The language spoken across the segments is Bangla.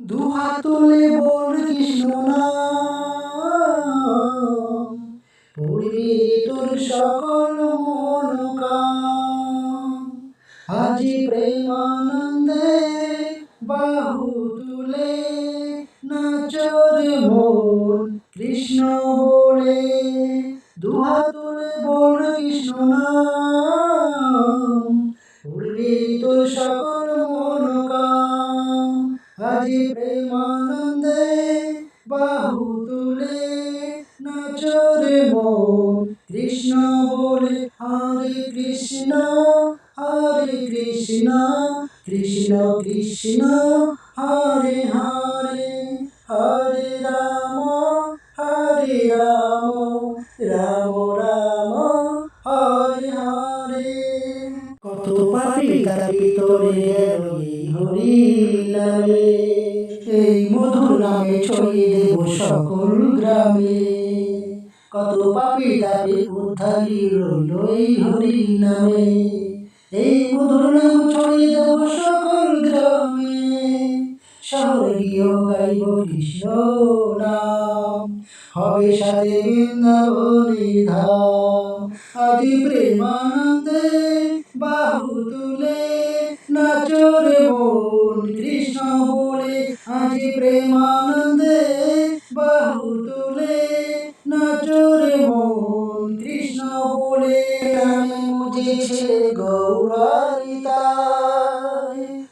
দুহাত তুলে বল কৃষ্ণ নাম, পূর্বে তোর সকল মনোকাম। আজি প্রেমানন্দে বাহু তুলে নাচরে মন কৃষ্ণ বলে। দুহাত তুলে বল কৃষ্ণ নাম, পূর্বে তোর সকল মনোকাম। আজি প্রেমানন্দে বাহু তুলে নাচরে মন কৃষ্ণ বলে। হরে কৃষ্ণ কৃষ্ণ কৃষ্ণ হরে হরে, হরে রাম রাম রাম হরে হরে। কত পাপী তাপী তোরে গেল এই হরি নামে, এই মধুর নামে ছড়িয়ে দেব সকল গ্রামে। কত পাপী তাপী উদ্ধারী রইল এই হরি নামে, এই মধুর নাম ছড়িয়ে দেব সকল গ্রামে। শহরে গিয়েও গাইব কৃষ্ণ নাম, হবে সাথে বৃন্দাবনের ধাম। আজি প্রেমানন্দে বাহু তুলে নাচরে মন কৃষ্ণ বলে। আজি প্রেমানন্দে বাহু তুলে নাচরে মন কৃষ্ণ বলে। আমি মুজেছে গৌরানিতাই,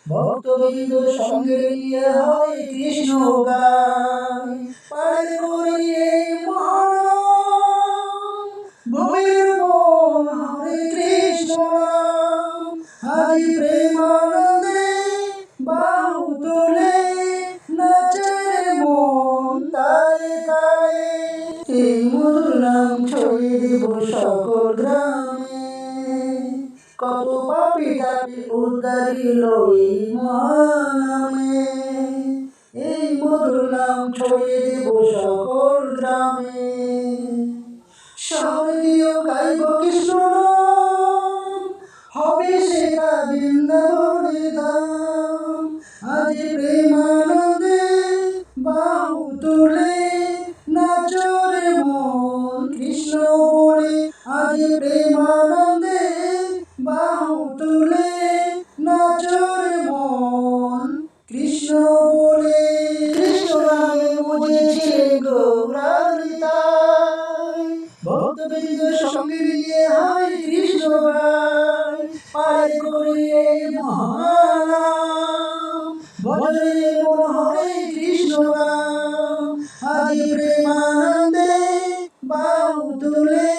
ভক্তবৃন্দ সঙ্গে নিয়ে হয় কৃষ্ণ গায়। পারে করিয়ে মহানাম, ভবের মন হরে কৃষ্ণ নাম। আজি প্রেমানন্দে বাহু তুলে নাচরে মন তালে তালে। এই মধুর নাম ছড়িয়ে দেব সকল গ্রামে। কত পাপী তাপী উদ্ধারিল এই মহানামে, এই মধুর নাম ছড়িয়ে দেব সকল গ্রামে। শহরে গিয়েও গাইব কৃষ্ণ নাম, হবে সেটা বৃন্দাবনের ধাম। আজি প্রেমানন্দে বাহু তুলে নাচরে মন কৃষ্ণ বলে। আজি প্রেমানন্দে বাহু তুলে নাচরে মন কৃষ্ণ বলে। কৃষ্ণ নামে মুজেছে গৌরানিতাই, ভক্তবৃন্দ সঙ্গে নিয়ে হয় কৃষ্ণ গায়। পারে করিয়ে মহানাম, ভজরে মন হরে কৃষ্ণ নাম। আজি প্রেমানন্দে বাহু তুলে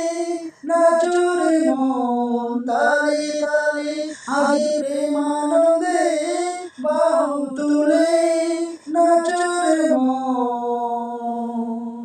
নাচরে মন তালে তালে। আজি প্রেমানন্দে বাহু তুলে নাচরে মন